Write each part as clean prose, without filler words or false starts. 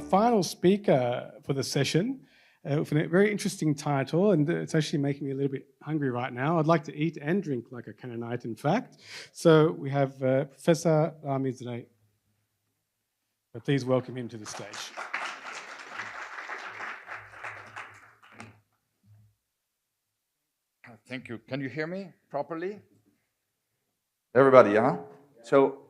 final speaker for the session with a very interesting title, and it's actually making me a little bit hungry right now. I'd like to eat and drink like a Canaanite, in fact. So we have Professor Rami Zurayk. Please welcome him to the stage. Thank you. Can you hear me properly? Everybody, huh? So,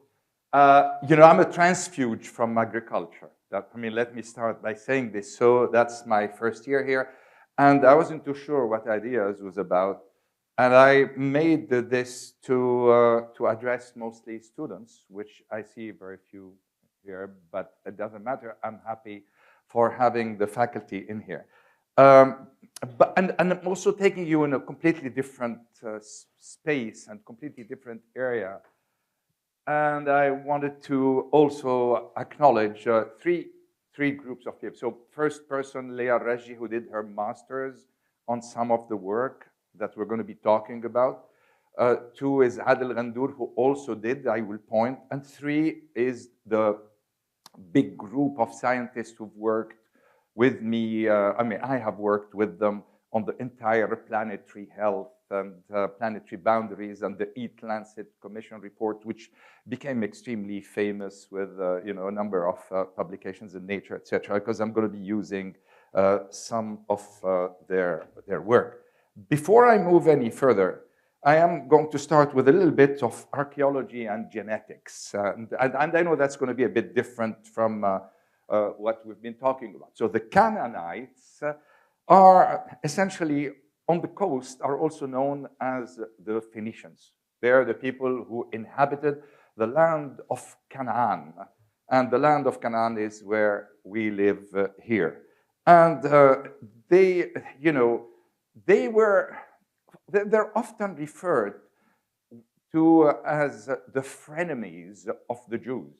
I'm a transfuge from agriculture. Let me start by saying this. So that's my first year here. And I wasn't too sure what ideas was about. And I made this to address mostly students, which I see very few here, but it doesn't matter. I'm happy for having the faculty in here. And I'm also taking you in a completely different space and completely different area. And I wanted to also acknowledge three groups of people. So first person, Leah Reggie, who did her master's on some of the work that we're going to be talking about. Two is Adel Ghandour, who also did, I will point. And three is the big group of scientists who've worked with me. I have worked with them on the entire planetary health and planetary boundaries and the Eat Lancet Commission report, which became extremely famous with a number of publications in Nature, etc. Because I'm going to be using some of their work. Before I move any further, I am going to start with a little bit of archaeology and genetics, and I know that's going to be a bit different from what we've been talking about. So the Canaanites are essentially on the coast, are also known as the Phoenicians. They're the people who inhabited the land of Canaan. And the land of Canaan is where we live here. And they're often referred to as the frenemies of the Jews.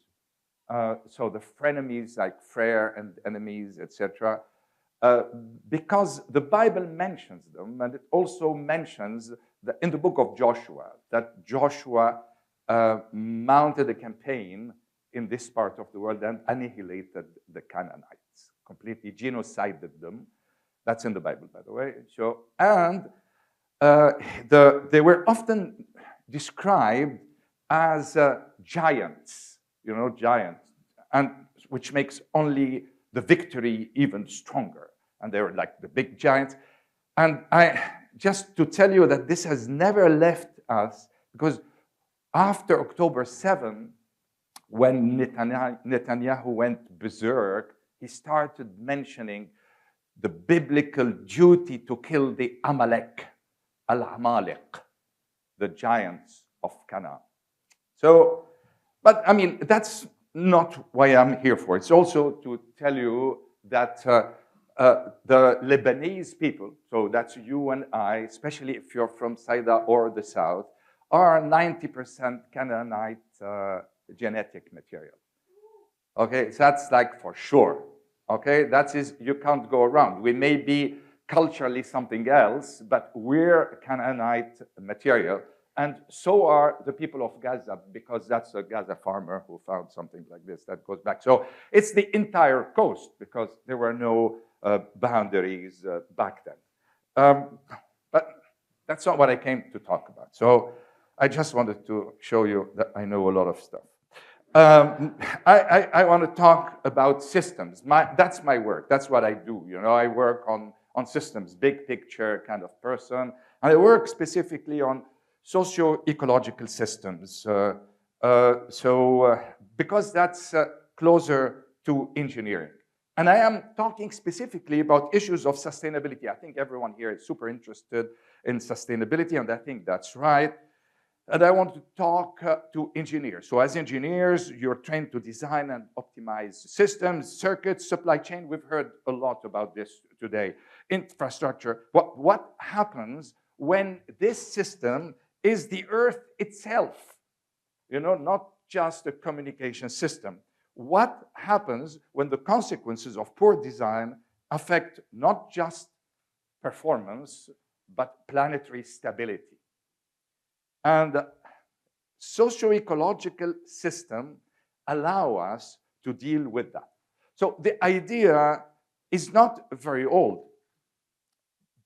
So the frenemies like frere and enemies, etc. Because the Bible mentions them, and it also mentions that in the book of Joshua, that Joshua mounted a campaign in this part of the world and annihilated the Canaanites, completely genocided them. That's in the Bible, by the way. So, and they were often described as giants, giants, and which makes only the victory even stronger. And they were like the big giants. And just to tell you that this has never left us, because after October 7, when Netanyahu went berserk, he started mentioning the biblical duty to kill the Amalek, Al-Amalek, the giants of Canaan. So, but that's not why I'm here for. It's also to tell you that the Lebanese people, so that's you and I, especially if you're from Saida or the South, are 90% Canaanite genetic material. Okay, so that's like for sure. Okay, that is, you can't go around. We may be culturally something else, but we're Canaanite material. And so are the people of Gaza, because that's a Gaza farmer who found something like this that goes back. So it's the entire coast, because there were no boundaries back then. But that's not what I came to talk about. So I just wanted to show you that I know a lot of stuff. I want to talk about systems. That's my work. That's what I do. I work on systems, big picture kind of person. And I work specifically on socio-ecological systems. Because that's closer to engineering. And I am talking specifically about issues of sustainability. I think everyone here is super interested in sustainability, and I think that's right. And I want to talk to engineers. So as engineers, you're trained to design and optimize systems, circuits, supply chain. We've heard a lot about this today. Infrastructure. What happens when this system is the Earth itself? Not just a communication system. What happens when the consequences of poor design affect not just performance, but planetary stability? And socio-ecological systems allow us to deal with that. So the idea is not very old.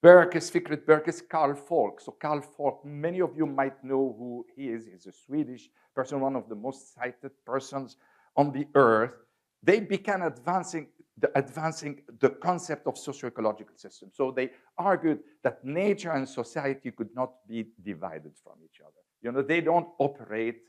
Berkes, Fikret Berkes, Carl Falk. So Carl Falk, many of you might know who he is. He's a Swedish person, one of the most cited persons on the earth. They began advancing the concept of socio-ecological systems. So they argued that nature and society could not be divided from each other. You know, they don't operate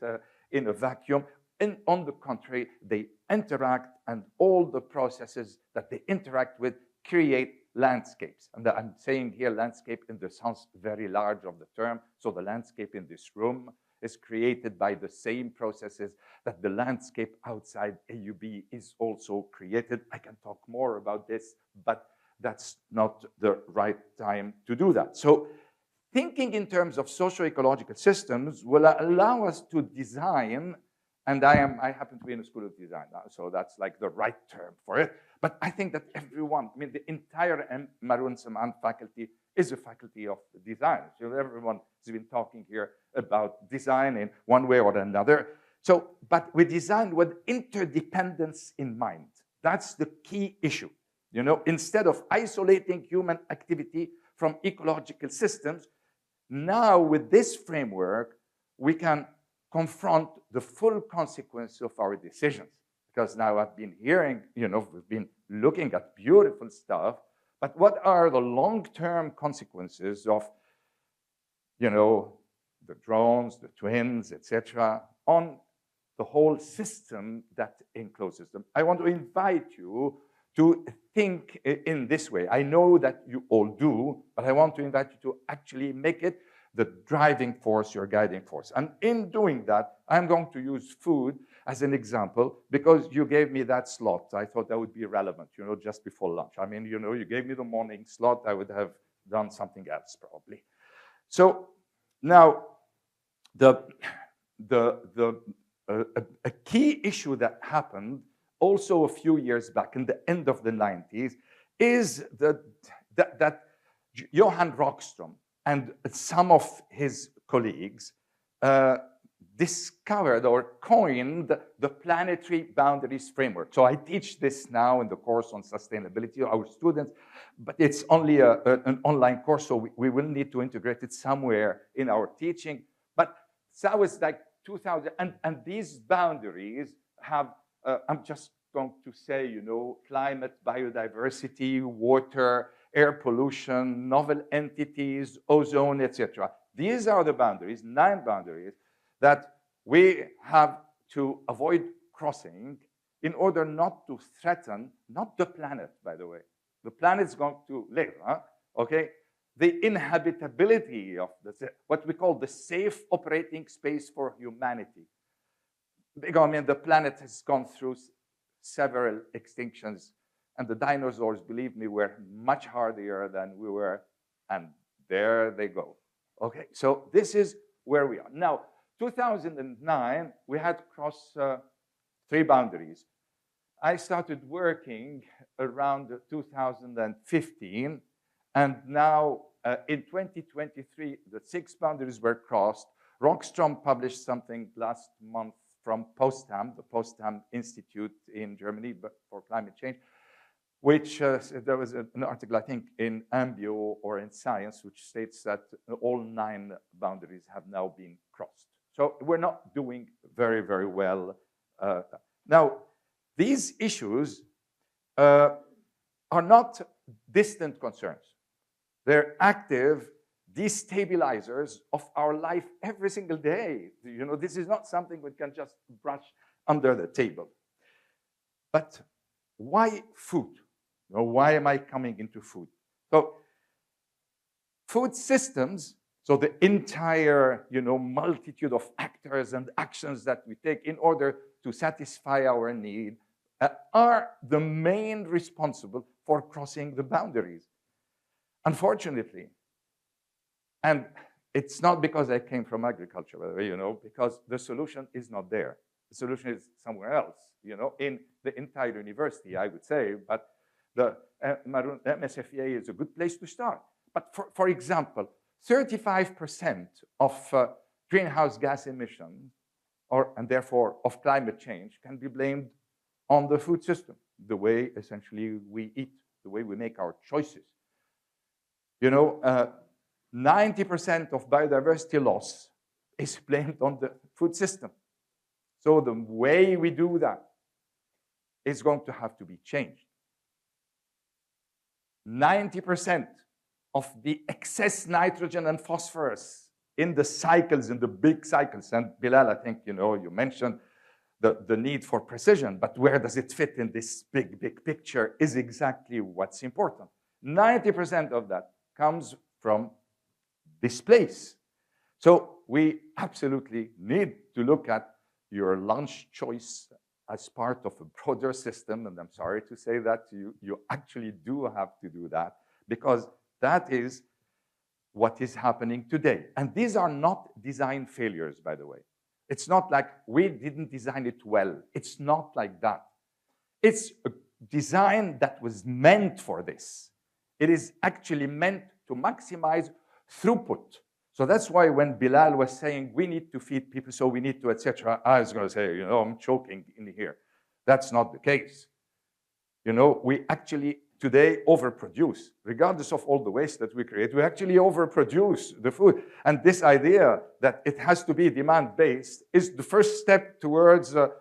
in a vacuum. And on the contrary, they interact, and all the processes that they interact with create landscapes. And I'm saying here landscape in the sense very large of the term. So the landscape in this room is created by the same processes that the landscape outside AUB is also created. I can talk more about this, but that's not the right time to do that. So thinking in terms of socio-ecological systems will allow us to design, and I happen to be in the School of Design now, so that's like the right term for it. But I think that everyone, I mean, the entire Maroun Saman faculty is a faculty of design. So everyone has been talking here about design in one way or another. So, but we design with interdependence in mind. That's the key issue. You know, instead of isolating human activity from ecological systems, now with this framework, we can confront the full consequence of our decisions. Because now I've been hearing, you know, we've been looking at beautiful stuff, but what are the long-term consequences of, you know, the drones, the twins, etc., on the whole system that encloses them? I want to invite you to think in this way. I know that you all do, but I want to invite you to actually make it the driving force, your guiding force. And in doing that, I'm going to use food as an example because you gave me that slot. I thought that would be relevant, you know, just before lunch. I mean, you know, you gave me the morning slot, I would have done something else probably. So now, a key issue that happened also a few years back in the end of the 90s is that Johan Rockström and some of his colleagues discovered or coined the planetary boundaries framework. So I teach this now in the course on sustainability to our students, but it's only an online course, so we will need to integrate it somewhere in our teaching. But that was like 2000, and these boundaries have, I'm just going to say, you know, climate, biodiversity, water, air pollution, novel entities, ozone, etc. These are the boundaries, 9 boundaries, that we have to avoid crossing in order not to threaten, not the planet, by the way. The planet's going to live, huh? Okay? The inhabitability of what we call the safe operating space for humanity. I mean, the planet has gone through several extinctions, and the dinosaurs, believe me, were much hardier than we were, and there they go. Okay, so this is where we are. Now, 2009, we had crossed 3 boundaries. I started working around 2015, and now in 2023, the 6 boundaries were crossed. Rockström published something last month from Potsdam, the Potsdam Institute in Germany for climate change, which there was an article, I think, in Ambio or in Science, which states that all 9 boundaries have now been crossed. So we're not doing very, very well. Now, these issues are not distant concerns. They're active destabilizers of our life every single day. You know, this is not something we can just brush under the table. But why food? You know, why am I coming into food? So food systems, so the entire, you know, multitude of actors and actions that we take in order to satisfy our need are the main responsible for crossing the boundaries. Unfortunately, and it's not because I came from agriculture, by the way, you know, because the solution is not there. The solution is somewhere else, you know, in the entire university, I would say, but the MSFEA is a good place to start. But for example, 35% of greenhouse gas emissions, and therefore of climate change, can be blamed on the food system. the way essentially we eat, the way we make our choices. You know, 90% of biodiversity loss is blamed on the food system. So the way we do that is going to have to be changed. 90% of the excess nitrogen and phosphorus in the cycles, in the big cycles, and Bilal, I think, you know, you mentioned the need for precision, but where does it fit in this big, big picture is exactly what's important. 90% of that comes from this place. So we absolutely need to look at your lunch choice as part of a broader system, and I'm sorry to say that you actually do have to do that, because that is what is happening today. And these are not design failures, by the way. It's not like we didn't design it well. It's not like that. It's a design that was meant for this. It is actually meant to maximize throughput. So that's why when Bilal was saying, we need to feed people, so we need to, etc., I was going to say, you know, I'm choking in here. That's not the case. You know, we actually today overproduce. Regardless of all the waste that we create, we actually overproduce the food. And this idea that it has to be demand-based is the first step towards the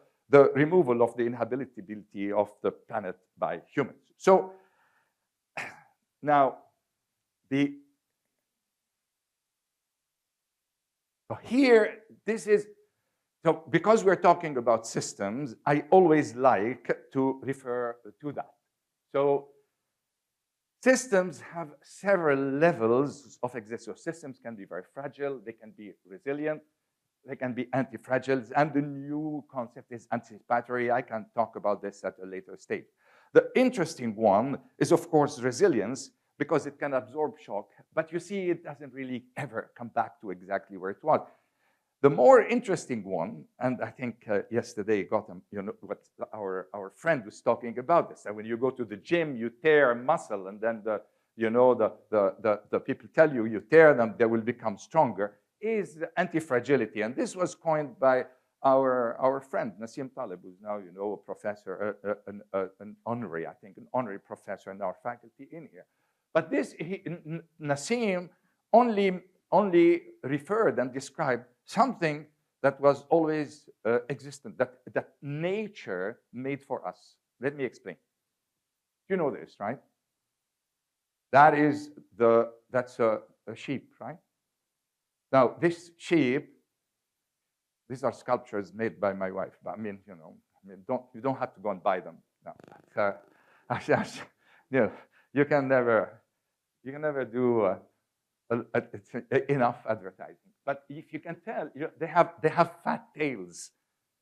removal of the inhabitability of the planet by humans. So now, here, this is, so because we're talking about systems, I always like to refer to that. So systems have several levels of existence. So systems can be very fragile, they can be resilient, they can be anti-fragile, and the new concept is anticipatory. I can talk about this at a later stage. The interesting one is, of course, resilience, because it can absorb shock, but you see it doesn't really ever come back to exactly where it was. The more interesting one, and I think yesterday got you know what our friend was talking about this. And when you go to the gym, you tear a muscle, and then the people tell you tear them, they will become stronger. Is anti-fragility, and this was coined by our friend Nassim Taleb, who's now a professor, an honorary, I think, an honorary professor in our faculty in here. But this Nassim only referred and described something that was always existent, that nature made for us. Let me explain. You know this, right? That's a sheep, right? Now, this sheep, these are sculptures made by my wife. But I mean, you don't have to go and buy them. No, you can never do enough advertising. But if you can tell, they have fat tails.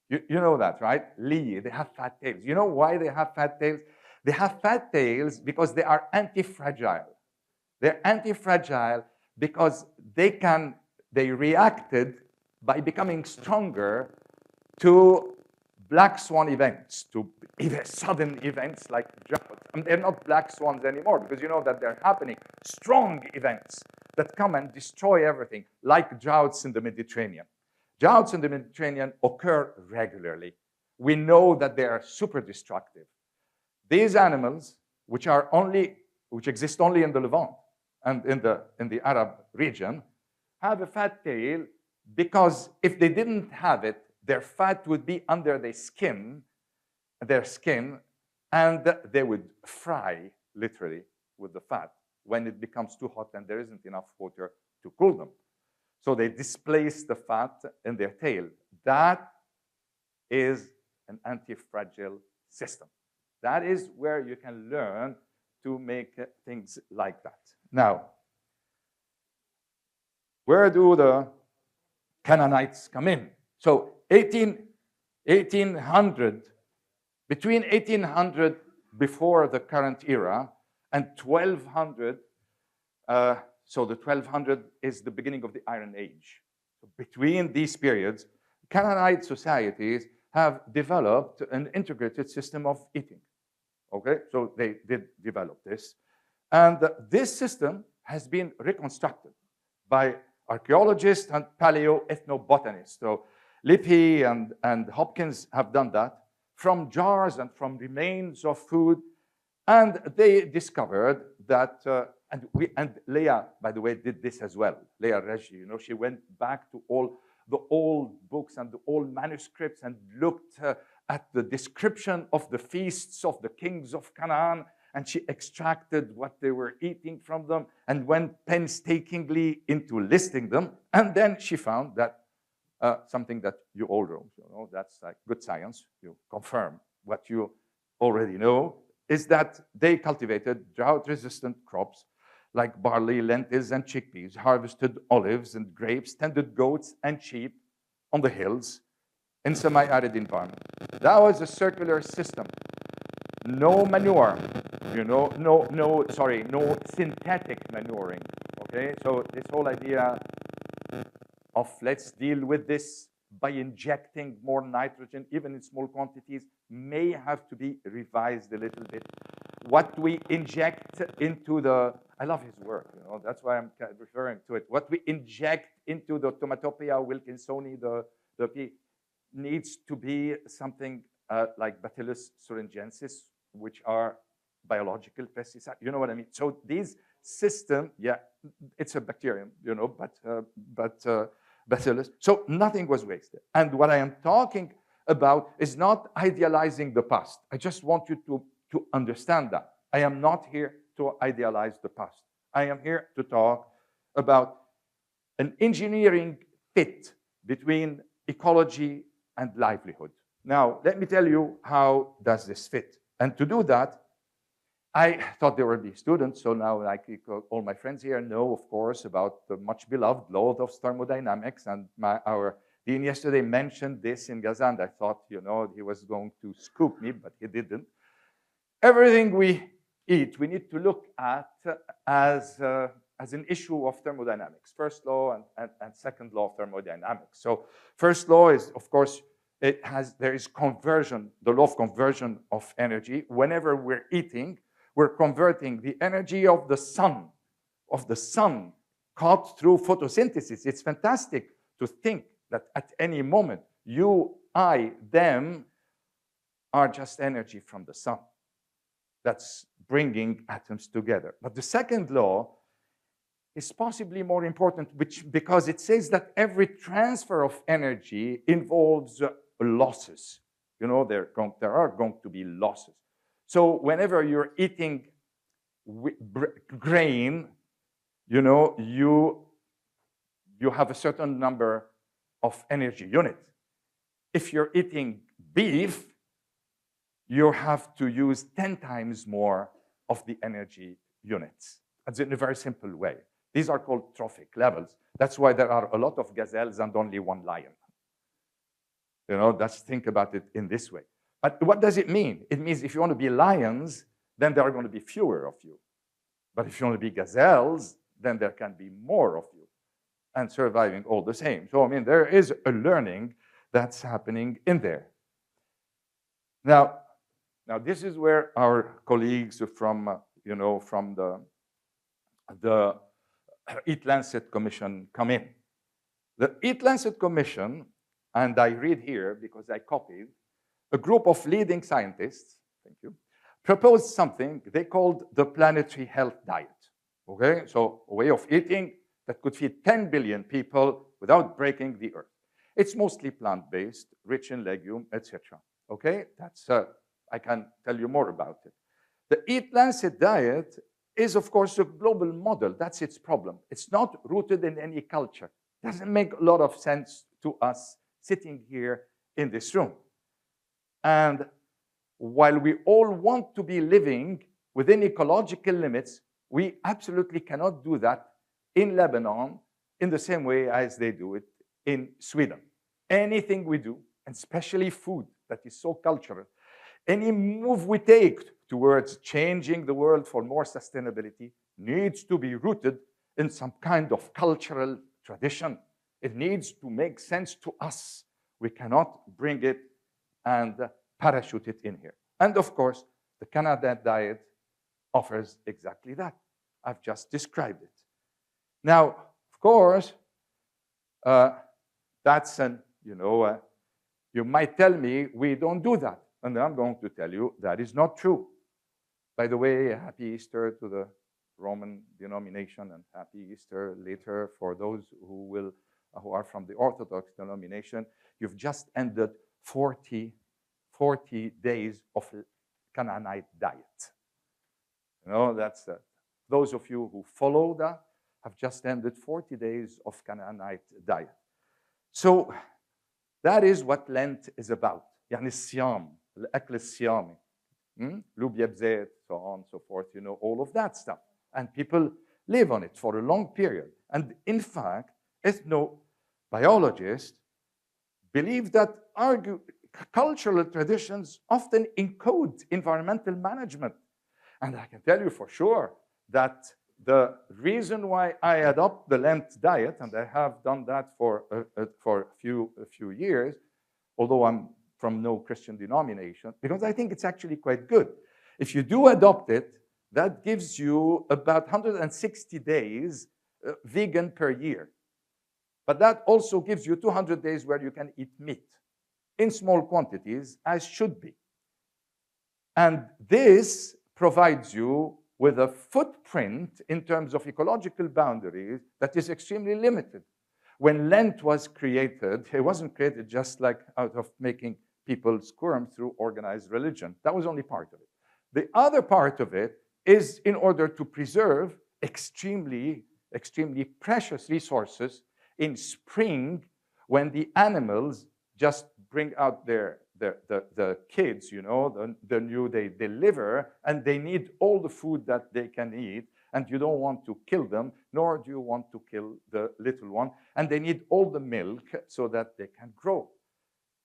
You know that, right? Lee, they have fat tails. You know why they have fat tails? They have fat tails because they are anti-fragile. They're anti-fragile because they reacted by becoming stronger to black swan events, to sudden events like drought. And they're not black swans anymore because you know that they're happening. Strong events that come and destroy everything, like droughts in the Mediterranean. Droughts in the Mediterranean occur regularly. We know that they are super destructive. These animals, which exist only in the Levant and in the Arab region, have a fat tail because if they didn't have it, their fat would be under their skin, and they would fry, literally, with the fat when it becomes too hot and there isn't enough water to cool them. So they displace the fat in their tail. That is an anti-fragile system. That is where you can learn to make things like that. Now, where do the Canaanites come in? So 1800, between 1800 before the current era and 1200, so the 1200 is the beginning of the Iron Age. So between these periods, Canaanite societies have developed an integrated system of eating. Okay, so they did develop this. And this system has been reconstructed by archaeologists and paleoethnobotanists. So Lippi and Hopkins have done that from jars and from remains of food. And they discovered that, and Leah, by the way, did this as well. Leah Reggie, you know, she went back to all the old books and the old manuscripts and looked at the description of the feasts of the kings of Canaan, and she extracted what they were eating from them and went painstakingly into listing them. And then she found that something that you all know, you know, that's like good science, you confirm what you already know, is that they cultivated drought-resistant crops like barley, lentils, and chickpeas, harvested olives and grapes, tended goats and sheep on the hills in semi-arid environment. That was a circular system. No manure, you know, no synthetic manuring, okay? So this whole idea of let's deal with this by injecting more nitrogen, even in small quantities, may have to be revised a little bit. What we inject into the, I love his work, you know, that's why I'm referring to it. What we inject into the Tomatopea wilkinsoni, the pea, needs to be something like Bacillus thuringiensis, which are biological pesticides. You know what I mean? So these systems, yeah, it's a bacterium, you know, but Bacillus. So nothing was wasted. And what I am talking about is not idealizing the past. I just want you to understand that. I am not here to idealize the past. I am here to talk about an engineering fit between ecology and livelihood. Now, let me tell you how does this fit. And to do that, I thought there would be students, so now like all my friends here know, of course, about the much beloved law of thermodynamics, and our dean yesterday mentioned this in Gaza, and I thought, you know, he was going to scoop me, but he didn't. Everything we eat, we need to look at as an issue of thermodynamics, first law and second law of thermodynamics. So first law is, of course, there is conversion, the law of conversion of energy. Whenever we're eating, we're converting the energy of the sun caught through photosynthesis. It's fantastic to think that at any moment, you, I, them are just energy from the sun. That's bringing atoms together. But the second law is possibly more important, because it says that every transfer of energy involves losses. You know, there are going to be losses. So whenever you're eating grain, you know, you have a certain number of energy units. If you're eating beef, you have to use 10 times more of the energy units. That's in a very simple way. These are called trophic levels. That's why there are a lot of gazelles and only one lion. You know, let's think about it in this way. But what does it mean? It means if you want to be lions, then there are going to be fewer of you. But if you want to be gazelles, then there can be more of you, and surviving all the same. So, I mean, there is a learning that's happening in there. Now this is where our colleagues from, you know, from the Eat Lancet Commission come in. The Eat Lancet Commission, and I read here because I copied, a group of leading scientists, thank you, proposed something they called the planetary health diet. Okay, so a way of eating that could feed 10 billion people without breaking the earth. It's mostly plant-based, rich in legume, etc. Okay, that's I can tell you more about it. The Eat Lancet diet is, of course, a global model. That's its problem. It's not rooted in any culture. It doesn't make a lot of sense to us sitting here in this room. And while we all want to be living within ecological limits, we absolutely cannot do that in Lebanon in the same way as they do it in Sweden. Anything we do, and especially food that is so cultural, any move we take towards changing the world for more sustainability needs to be rooted in some kind of cultural tradition. It needs to make sense to us. We cannot bring it and parachute it in here. And of course, the Canada diet offers exactly that. I've just described it. Now, of course, that's an, you know, you might tell me we don't do that. And I'm going to tell you that is not true. By the way, happy Easter to the Roman denomination, and happy Easter later for those who are from the Orthodox denomination. You've just ended 40 days of Canaanite diet. That's those of you who follow that have just ended 40 days of Canaanite diet. So that is what Lent is about. يعني الصيام, الأكل الصيامي, لوبيا بزيت, so on and so forth, all of that stuff. And people live on it for a long period. And in fact, ethnobiologists believe that cultural traditions often encode environmental management. And I can tell you for sure that the reason why I adopt the Lent diet, and I have done that for a few years, although I'm from no Christian denomination, because I think it's actually quite good. If you do adopt it, that gives you about 160 days vegan per year. But that also gives you 200 days where you can eat meat in small quantities, as should be. And this provides you with a footprint in terms of ecological boundaries that is extremely limited. When Lent was created, it wasn't created just like out of making people squirm through organized religion. That was only part of it. The other part of it is in order to preserve extremely precious resources in spring, when the animals just bring out the kids, the new they deliver, and they need all the food that they can eat, and you don't want to kill them, nor do you want to kill the little one, and they need all the milk so that they can grow.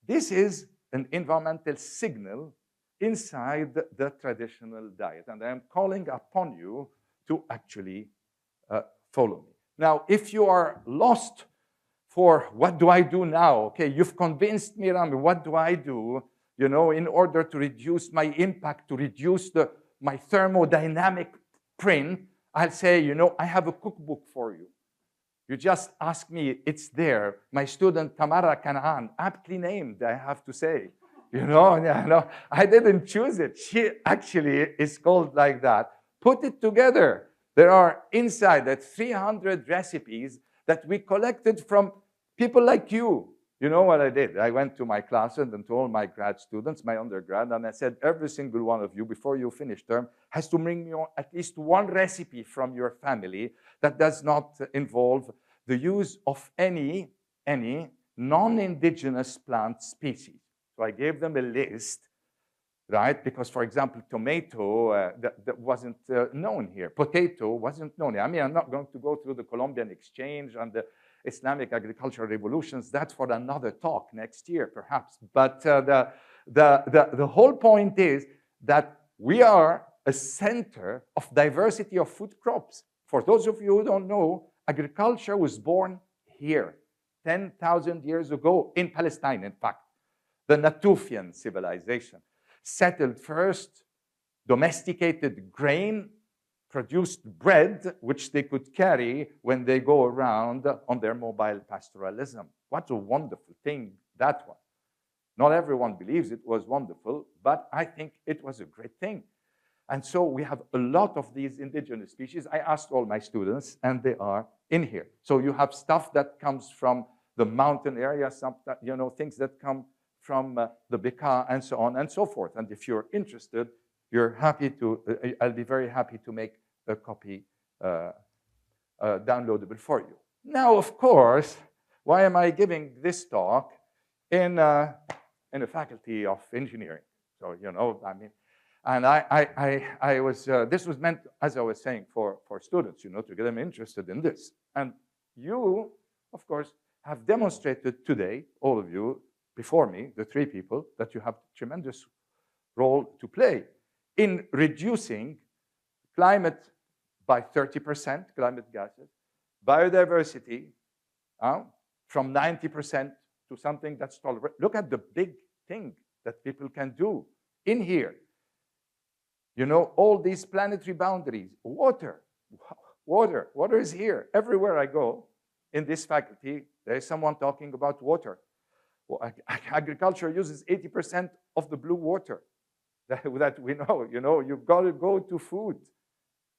This is an environmental signal inside the traditional diet, and I am calling upon you to actually follow me. Now, if you are lost for what do I do now? Okay, you've convinced me, Rami, what do I do, in order to reduce my impact, to reduce my thermodynamic print? I'll say, I have a cookbook for you. You just ask me, it's there. My student, Tamara Kanaan, aptly named, I have to say. I didn't choose it. She actually is called like that. Put it together. There are inside that 300 recipes that we collected from people like you. You know what I did? I went to my classes and to all my grad students, my undergrad, and I said, every single one of you, before you finish term, has to bring me at least one recipe from your family that does not involve the use of any non-indigenous plant species. So I gave them a list, right? Because, for example, tomato that wasn't known here. Potato wasn't known here. I mean, I'm not going to go through the Colombian exchange and the Islamic agricultural revolutions. That's for another talk next year, perhaps. But the whole point is that we are a center of diversity of food crops. For those of you who don't know, agriculture was born here 10,000 years ago in Palestine, in fact. The Natufian civilization settled first, domesticated grain, produced bread, which they could carry when they go around on their mobile pastoralism. What a wonderful thing that was. Not everyone believes it was wonderful, but I think it was a great thing. And so we have a lot of these indigenous species. I asked all my students, and they are in here. So you have stuff that comes from the mountain area, some things that come from the Bekaa, and so on and so forth. And if you're interested, I'll be very happy to make a copy downloadable for you. Now, of course, why am I giving this talk in a faculty of engineering? So, and I was, this was meant, as I was saying, for students, to get them interested in this. And you, of course, have demonstrated today, all of you, before me, the three people, that you have a tremendous role to play in reducing climate by 30%, climate gases, biodiversity from 90% to something that's tolerable. Look at the big thing that people can do in here. All these planetary boundaries, water is here. Everywhere I go in this faculty, there is someone talking about water. Well, agriculture uses 80% of the blue water that we know. You know, you've got to go to food.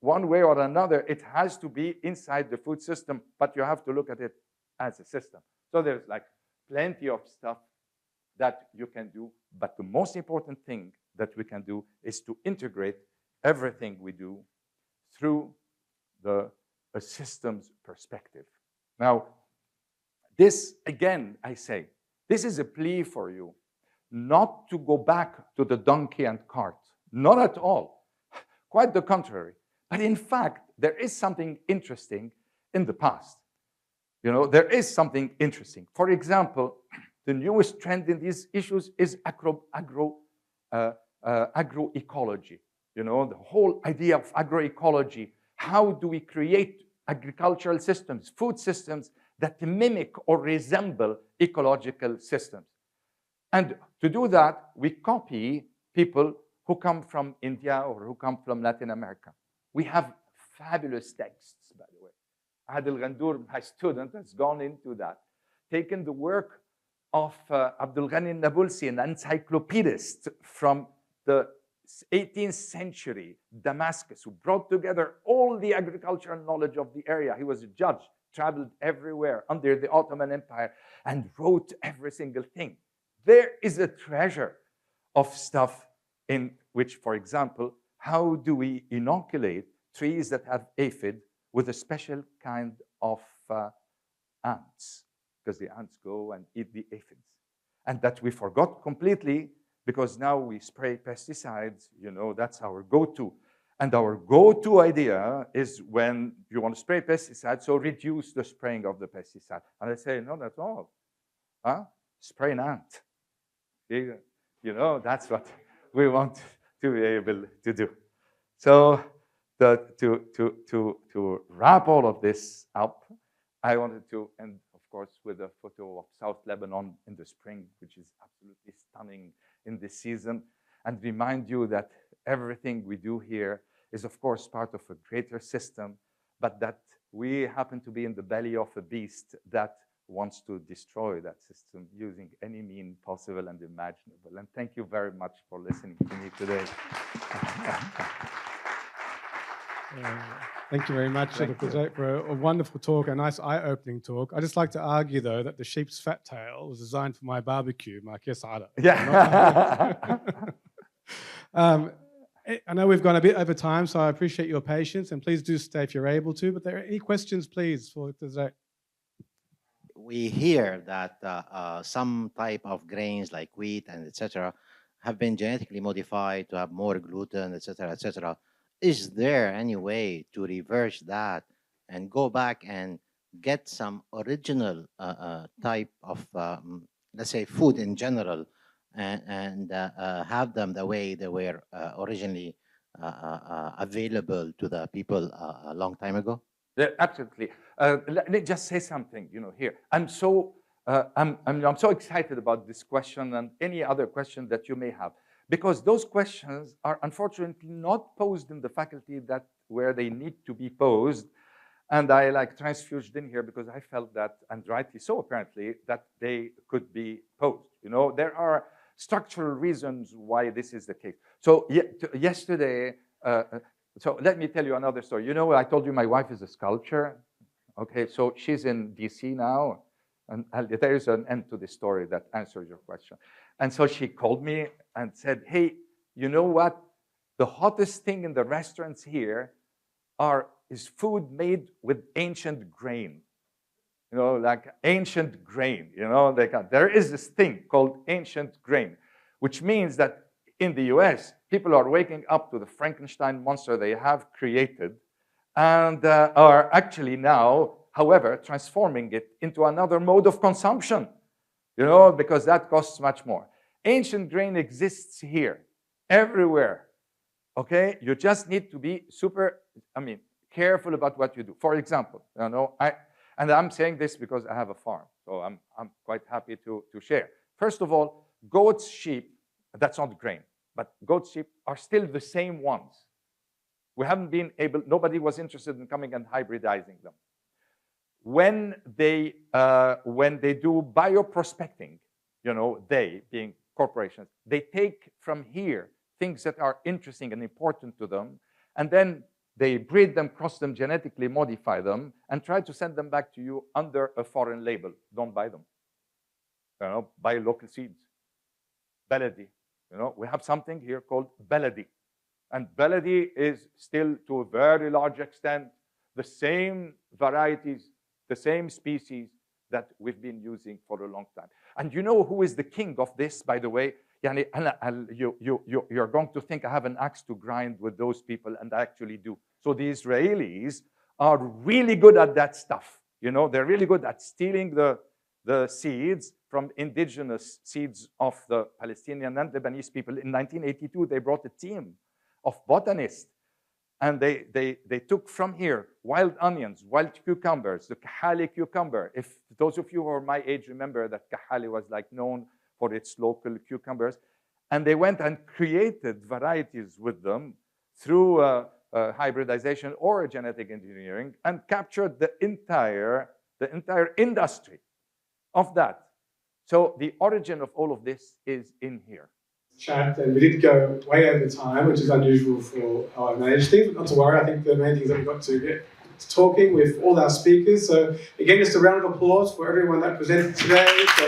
One way or another, it has to be inside the food system, but you have to look at it as a system. So there's like plenty of stuff that you can do, but the most important thing that we can do is to integrate everything we do through a systems perspective. Now, this, again, I say, this is a plea for you not to go back to the donkey and cart. Not at all. Quite the contrary. But in fact, there is something interesting in the past. You know, there is something interesting. For example, the newest trend in these issues is agroecology. You know, the whole idea of agroecology. How do we create agricultural systems, food systems that mimic or resemble ecological systems? And to do that, we copy people who come from India or who come from Latin America. We have fabulous texts, by the way. Adil Ghandour, my student, has gone into that, taken the work of Abdul Ghani Nabulsi, an encyclopedist from the 18th century, Damascus, who brought together all the agricultural knowledge of the area. He was a judge, traveled everywhere under the Ottoman Empire, and wrote every single thing. There is a treasure of stuff in which, for example, how do we inoculate trees that have aphid with a special kind of ants? Because the ants go and eat the aphids. And that we forgot completely, because now we spray pesticides, you know, that's our go-to. And our go-to idea is when you want to spray pesticides, so reduce the spraying of the pesticide. And I say, not at all. Huh? Spray an ant. You know, that's what we want to be able to do. So to wrap all of this up, I wanted to end, of course, with a photo of South Lebanon in the spring, which is absolutely stunning in this season, and remind you that everything we do here is, of course, part of a greater system, but that we happen to be in the belly of a beast that wants to destroy that system using any mean possible and imaginable. And thank you very much for listening to me today. Thank you very much, Dr. Zurayk, for a wonderful talk, a nice eye-opening talk. I'd just like to argue, though, that the sheep's fat tail was designed for my barbecue, my kesada. Yeah. I know we've gone a bit over time, so I appreciate your patience, and please do stay if you're able to. But there are any questions, please, for Dr. Zurayk? We hear that some type of grains like wheat and etc. have been genetically modified to have more gluten, etc., etc. Is there any way to reverse that and go back and get some original type of, let's say, food in general, and have them the way they were originally available to the people a long time ago? Yeah, absolutely. Let me just say something, you know, here. I'm so excited about this question and any other question that you may have, because those questions are unfortunately not posed in the faculty that where they need to be posed. And I like transfused in here because I felt that, and rightly so apparently, that they could be posed. You know, there are structural reasons why this is the case. So yesterday, so let me tell you another story. You know, I told you my wife is a sculptor. Okay, so she's in DC now, and there is an end to the story that answers your question. And so she called me and said, hey, you know what? The hottest thing in the restaurants here is food made with ancient grain. You know, like ancient grain, you know, there is this thing called ancient grain, which means that in the US, people are waking up to the Frankenstein monster they have created and are actually now, however, transforming it into another mode of consumption, you know, because that costs much more. Ancient grain exists here, everywhere, okay? You just need to be careful about what you do. For example, you know, and I'm saying this because I have a farm, so I'm quite happy to share. First of all, goats, sheep, that's not grain, but goats, sheep are still the same ones. We haven't been able, nobody was interested in coming and hybridizing them. When they do bioprospecting, they being corporations, they take from here things that are interesting and important to them, and then they breed them, cross them, genetically modify them, and try to send them back to you under a foreign label. Don't buy them. Buy local seeds. Baladi. We have something here called baladi. And baladi is still, to a very large extent, the same varieties, the same species that we've been using for a long time. And you know who is the king of this, by the way? You're going to think I have an axe to grind with those people, and I actually do. So the Israelis are really good at that stuff. They're really good at stealing the seeds from indigenous seeds of the Palestinian and Lebanese people. In 1982, they brought a team of botanists, and they took from here wild onions, wild cucumbers, the Kahali cucumber. If those of you who are my age remember that Kahali was known for its local cucumbers, and they went and created varieties with them through hybridization or genetic engineering, and captured the entire industry of that. So the origin of all of this is in here. Chat, and we did go way over time, which is unusual for our managed things, but not to worry. I think the main thing is that we got to get to talking with all our speakers. So again, just a round of applause for everyone that presented today. So